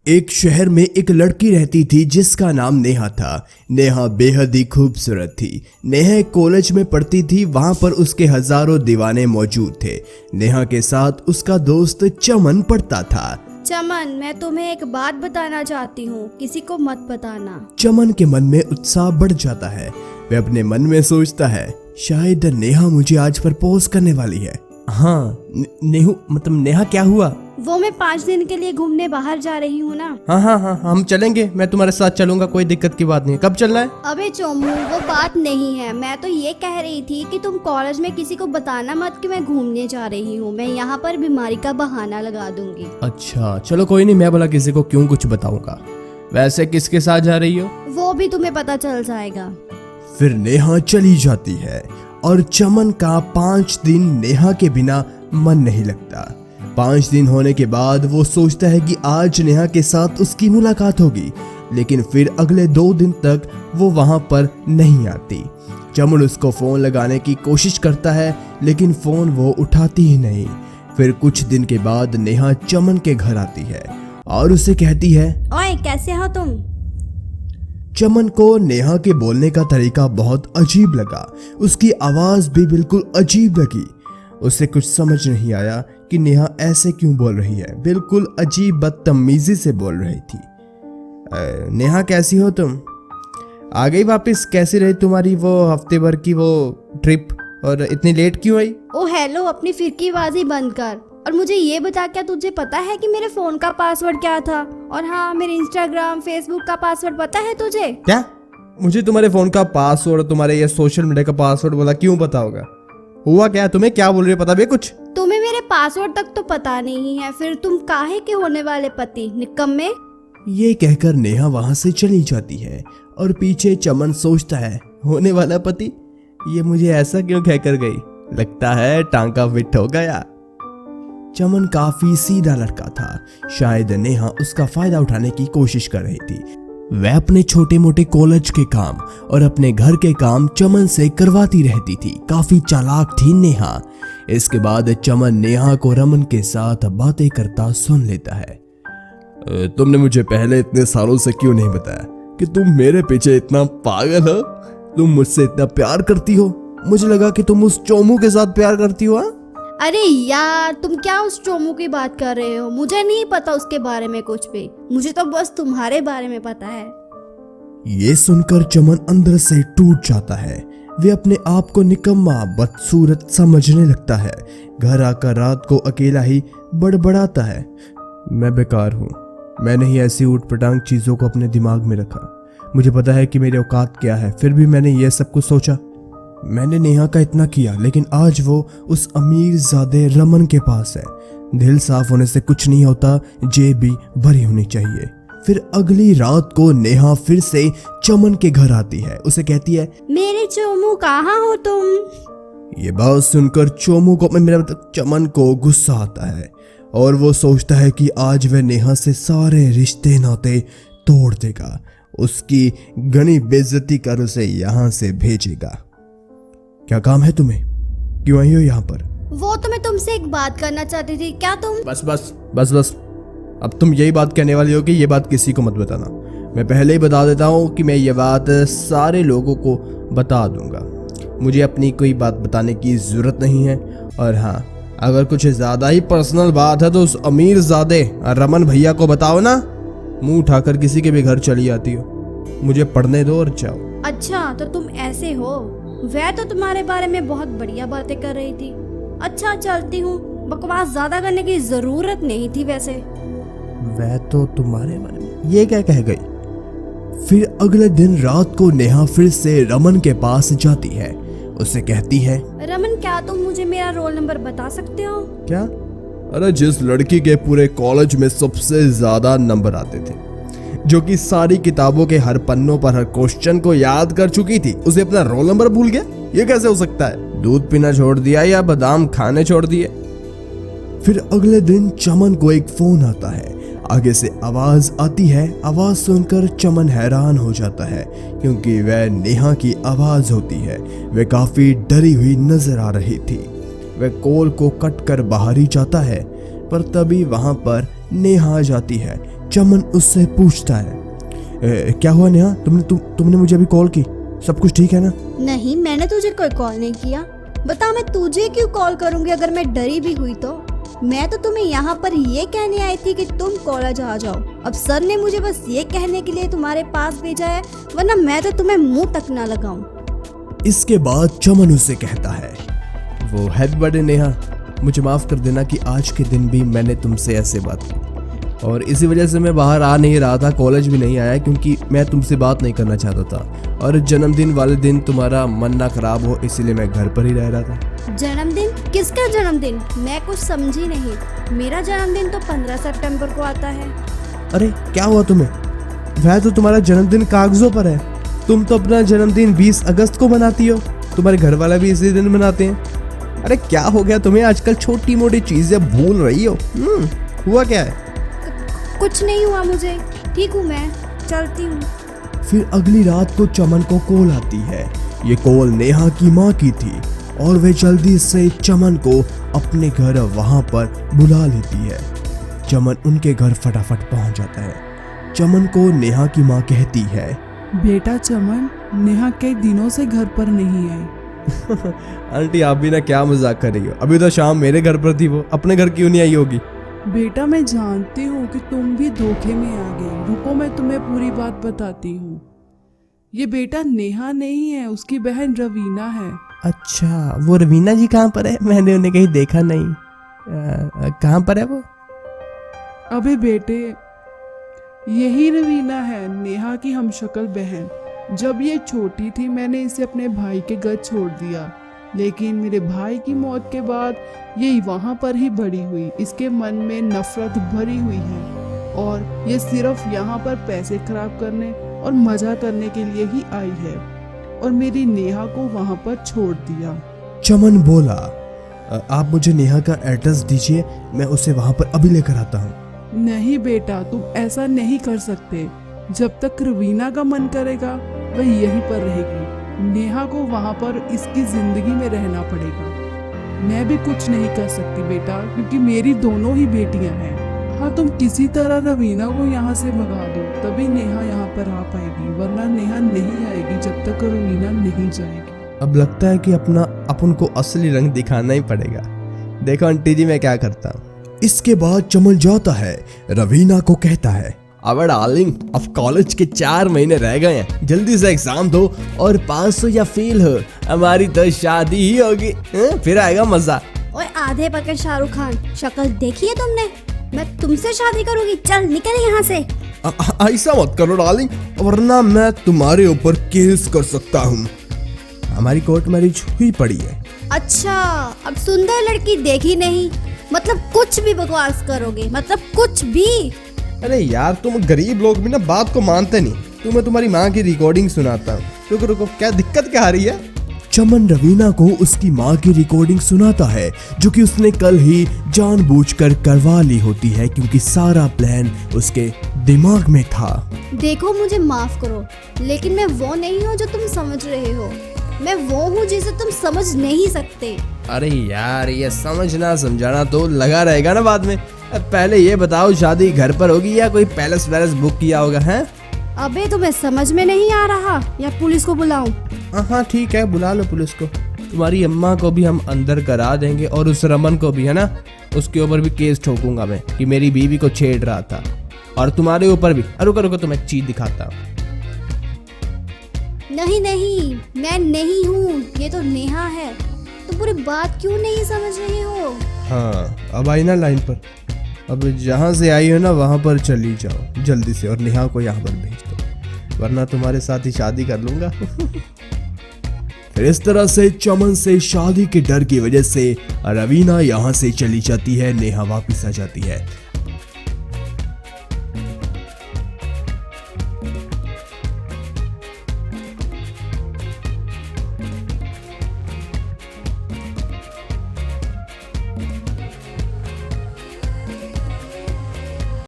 एक शहर में एक लड़की रहती थी जिसका नाम नेहा था। नेहा बेहद ही खूबसूरत थी। नेहा एक कॉलेज में पढ़ती थी, वहां पर उसके हजारों दीवाने मौजूद थे। नेहा के साथ उसका दोस्त चमन पढ़ता था। चमन, मैं तुम्हें एक बात बताना चाहती हूँ, किसी को मत बताना। चमन के मन में उत्साह बढ़ जाता है। वह अपने मन में सोचता है, शायद नेहा मुझे आज प्रपोज करने वाली है। हाँ, नेहा क्या हुआ? वो मैं 5 दिन के लिए घूमने बाहर जा रही हूँ ना। हाँ, हम चलेंगे, मैं तुम्हारे साथ चलूंगा, कोई दिक्कत की बात नहीं। कब चलना है? अबे चोमू, वो बात नहीं है। मैं तो ये कह रही थी कि तुम कॉलेज में किसी को बताना मत कि मैं घूमने जा रही हूँ। मैं यहाँ पर बीमारी का बहाना लगा दूंगी। अच्छा चलो कोई नहीं, मैं बोला किसी को क्यों कुछ बताऊंगा। वैसे किसके साथ जा रही हो? वो भी तुम्हें पता चल जाएगा। फिर नेहा चली जाती है और चमन का 5 दिन नेहा के बिना मन नहीं लगता। 5 दिन होने के बाद वो सोचता है कि आज नेहा के साथ उसकी मुलाकात होगी, लेकिन फिर अगले 2 दिन तक वो वहां पर नहीं आती। चमन उसको फोन लगाने की कोशिश करता है, लेकिन फोन वो उठाती ही नहीं। फिर कुछ दिन के बाद नेहा चमन के घर आती है और उसे कहती है, ओए कैसे हो तुम? चमन को नेहा के बोलने का तरीका बहुत अजीब लगा। उसकी आवाज भी बिल्कुल अजीब लगी। उसे कुछ समझ नहीं आया कि नेहा ऐसे क्यों बोल रही है। बिल्कुल अजीब बदतमीजी से बोल रही थी। नेहा कैसी हो तुम? आ गई वापस? कैसी रही तुम्हारी वो हफ्ते भर की वो ट्रिप, और इतनी लेट क्यों आई? ओ हेलो, अपनी फिरकीबाजी बंद कर और मुझे ये बता, क्या तुझे पता है कि मेरे फोन का पासवर्ड क्या था? और हाँ, मेरे इंस्टाग्राम फेसबुक का पासवर्ड पता है तुझे? क्या? मुझे तुम्हारे फोन का पासवर्ड, तुम्हारे ये सोशल मीडिया का पासवर्ड बोला क्यों पता होगा? हुआ क्या? तुम्हें क्या बोल रही हो? पता भी कुछ? तुम्हें मेरे पासवर्ड तक तो पता नहीं है, फिर तुम काहे के होने वाले पति निकम्मे। ये कहकर नेहा वहां से चली जाती है और पीछे चमन सोचता है, होने वाला पति, ये मुझे ऐसा क्यों कहकर गई? लगता है टांका फिट हो गया। चमन काफी सीधा लड़का था। शायद नेहा उसका फायदा उठाने की कोशिश कर रही थी। वह अपने छोटे मोटे कॉलेज के काम और अपने घर के काम चमन से करवाती रहती थी। काफी चालाक थी नेहा। इसके बाद चमन नेहा को रमन के साथ बातें करता सुन लेता है। तुमने मुझे पहले इतने सालों से क्यों नहीं बताया कि तुम मेरे पीछे इतना पागल हो? तुम मुझसे इतना प्यार करती हो? मुझे लगा कि तुम उस चोमू के साथ प्यार करती हो। अरे यार, तुम क्या उस चोमू की बात कर रहे हो? मुझे नहीं पता उसके बारे में कुछ भी। मुझे तो बस तुम्हारे बारे में पता है। ये सुनकर चमन अंदर से टूट जाता है। वे अपने आप को निकम्मा बदसूरत समझने लगता है। घर आकर रात को अकेला ही बड़बड़ाता है, मैं बेकार हूँ। मैंने ही ऐसी ऊटपटांग चीजों को अपने दिमाग में रखा। मुझे पता है कि मेरी औकात क्या है, फिर भी मैंने ये सब कुछ सोचा। मैंने नेहा का इतना किया, लेकिन आज वो उस अमीर ज़ादे रमन के पास है। दिल साफ होने से कुछ नहीं होता, जेब भी भरी होनी चाहिए। फिर अगली रात को नेहा फिर से चमन के घर आती है। उसे कहती है, मेरे चोमू कहाँ हो तुम? ये बात सुनकर चोमू को, मेरा मतलब चमन को गुस्सा आता है और वो सोचता है कि आज वह नेहा से सारे रिश्ते नाते तोड़ देगा। उसकी घनी बेइज्जती कर उसे यहाँ से भेजेगा। क्या काम है तुम्हें? क्यों आई हो यहाँ पर? वो तो मैं तुमसे एक बात करना चाहती थी। क्या तुम? बस अब तुम यही बात कहने वाली हो कि ये बात किसी को मत बताना। मैं पहले ही बता देता हूँ कि मैं ये बात सारे लोगों को बता दूंगा। मुझे अपनी कोई बात बताने की जरूरत नहीं है। और हाँ, अगर कुछ ज्यादा ही पर्सनल बात है तो उस अमीर ज़ादे रमन भैया को बताओ ना। मुंह उठाकर किसी के भी घर चली आती हो। मुझे पढ़ने दो और जाओ। अच्छा तो तुम ऐसे हो। वह तो तुम्हारे बारे में बहुत बढ़िया बातें कर रही थी। अच्छा चलती हूँ, बकवास ज्यादा करने की जरूरत नहीं थी वैसे। वह तो तुम्हारे बारे में ये क्या कह गई? फिर अगले दिन रात को नेहा फिर से रमन के पास जाती है। उसे कहती है, रमन, क्या तुम मुझे मेरा रोल नंबर बता सकते हो? क्या? अरे जिस लड़की के पूरे कॉलेज में सबसे ज्यादा नंबर आते थे, जो कि सारी किताबों के हर पन्नों पर हर क्वेश्चन को याद कर चुकी थी, उसे अपना रोल नंबर भूल गया? ये कैसे हो सकता है? दूध पीना छोड़ दिया या बादाम खाने छोड़ दिए? फिर अगले दिन चमन को एक फोन आता है। आगे से आवाज आती है। आवाज सुनकर चमन हैरान हो जाता है, क्योंकि वह नेहा की आवाज होती है। वह काफी डरी हुई नजर आ रही थी। वह कॉल को कट कर बाहर ही जाता है, पर तभी वहां पर नेहा आ जाती है। चमन उससे पूछता है, क्या हुआ नेहा, तुमने मुझे अभी कॉल की, सब कुछ ठीक है ना? नहीं, मैंने तुझे कोई कॉल नहीं किया। बता, मैं तुझे क्यों कॉल करूंगी अगर मैं डरी भी हुई तो? मैं तो तुम्हें यहाँ पर ये कहने आई थी कि तुम कॉलेज आ जाओ। अब सर ने मुझे बस ये कहने के लिए तुम्हारे पास भेजा है, वरना मैं तो तुम्हें मुंह तक ना लगाऊं। इसके बाद चमन उसे कहता है, वो हैप्पी बर्थडे नेहा, मुझे माफ कर देना कि आज के दिन भी मैंने तुमसे ऐसे बात की, और इसी वजह से मैं बाहर आ नहीं रहा था, कॉलेज भी नहीं आया क्योंकि मैं तुमसे बात नहीं करना चाहता था, और जन्मदिन वाले दिन तुम्हारा मन ना खराब हो इसलिए मैं घर पर ही रह रहा था। जन्मदिन? किसका जन्मदिन? मैं कुछ समझी नहीं। मेरा जन्मदिन तो 15 सितंबर को आता है। अरे क्या हुआ तुम्हें? वह तो तुम्हारा जन्मदिन कागजों पर है, तुम तो अपना जन्मदिन 20 अगस्त को मनाती हो, तुम्हारे घर वाला भी इसी दिन मनाते हैं। अरे क्या हो गया तुम्हें, आजकल छोटी मोटी चीजें भूल रही हो? हुआ क्या है? कुछ नहीं हुआ मुझे, ठीक हूँ, मैं चलती हूँ। फिर अगली रात को चमन को कॉल आती है। ये कॉल नेहा की माँ की थी और वे जल्दी से चमन को अपने घर वहां पर बुला लेती है। चमन उनके घर फटाफट पहुंच जाता है। चमन को नेहा की माँ कहती है, बेटा चमन, नेहा कई दिनों से घर पर नहीं आई। आंटी आप भी ना क्या मजाक कर रही हो, अभी तो शाम मेरे घर पर थी, वो अपने घर क्यों नहीं आई होगी? बेटा मैं जानती हूँ कि तुम भी धोखे में आ गई, रुको मैं तुम्हें पूरी बात बताती हूँ। ये बेटा नेहा नहीं है, उसकी बहन रवीना है। अच्छा, वो रवीना जी कहाँ पर है? मैंने उन्हें कहीं देखा नहीं। कहाँ पर है वो? अबे बेटे, यही रवीना है, नेहा की हमशक्ल बहन। जब ये छोटी थी मैंने इसे अपने भाई के घर छोड़ दिया, लेकिन मेरे भाई की मौत के बाद ये वहाँ पर ही बड़ी हुई। इसके मन में नफरत भरी हुई है और ये सिर्फ यहाँ पर पैसे खराब करने और मजा करने के लिए ही आई है, और मेरी नेहा को वहाँ पर छोड़ दिया। चमन बोला, आप मुझे नेहा का एड्रेस दीजिए, मैं उसे वहाँ पर अभी लेकर आता हूँ। नहीं बेटा, तुम ऐसा नहीं कर सकते। जब तक रवीना का मन करेगा वह यहीं पर रहेगी। नेहा को वहाँ पर इसकी जिंदगी में रहना पड़ेगा। मैं भी कुछ नहीं कर सकती बेटा, क्योंकि मेरी दोनों ही बेटियां हैं। हाँ, तुम किसी तरह रवीना को यहाँ से भगा दो, तभी नेहा यहाँ पर आ पाएगी, वरना नेहा नहीं आएगी जब तक रवीना नहीं जाएगी। अब लगता है कि अपन को असली रंग दिखाना ही पड़ेगा। देखो आंटी जी मैं क्या करता हूँ। इसके बाद चमन जाता है, रवीना को कहता है, अब डार्लिंग, अब कॉलेज के 4 महीने रह गए हैं, जल्दी से एग्जाम दो और पास हो या फेल हो, हमारी तो शादी ही होगी, फिर आएगा मजा। ओए आधे पके शाहरुख खान, शक्ल देखी है तुमने? मैं तुमसे शादी करूंगी, चल निकल यहाँ से। ऐसा मत करो डार्लिंग, वरना मैं तुम्हारे ऊपर केस कर सकता हूँ। हमारी कोर्ट मैरिज हुई पड़ी है। अच्छा, अब सुंदर लड़की देखी नहीं, मतलब कुछ भी बकवास करोगे, मतलब कुछ भी। अरे यार, तुम गरीब लोग भी ना बात को मानते नहीं। तुम्हें तुम्हारी माँ की रिकॉर्डिंग सुनाता हूँ। रुको रुको, क्या दिक्कत क्या आ रही है? चमन रवीना को उसकी माँ की रिकॉर्डिंग सुनाता है, जो कि उसने कल ही जानबूझकर करवा ली होती है, क्योंकि सारा प्लान उसके दिमाग में था। देखो मुझे माफ करो, लेकिन मैं वो नहीं हूँ जो तुम समझ रहे हो। मैं वो हूँ जिसे तुम समझ नहीं सकते। अरे यार, ये समझना समझाना तो लगा रहेगा ना बाद में। पहले ये बताओ, शादी घर पर होगी या कोई पैलेस वैलेस बुक किया होगा? है अबे तुम्हें समझ में नहीं आ रहा, या पुलिस को बुलाऊं? हाँ ठीक है, बुला लो पुलिस को। तुम्हारी अम्मा को भी हम अंदर करा देंगे और उस रमन को भी, है ना, उसके ऊपर भी केस ठोकूंगा मैं कि मेरी बीवी को छेड़ रहा था, और तुम्हारे ऊपर भी। रुको रुको, तुम्हें एक चीज दिखाता हूँ। नहीं नहीं, मैं नहीं हूँ, ये तो नेहा है। तुम पूरी बात क्यों नहीं समझ रहे हो? हाँ, अब आई ना लाइन पर। अब जहाँ से आई हो ना वहाँ पर चली जाओ जल्दी से, और नेहा को यहाँ पर भेज दो, वरना तुम्हारे साथ ही शादी कर लूंगा। फिर इस तरह से चमन से शादी के डर की वजह से रवीना यहाँ से चली जाती है, नेहा वापस आ जाती है।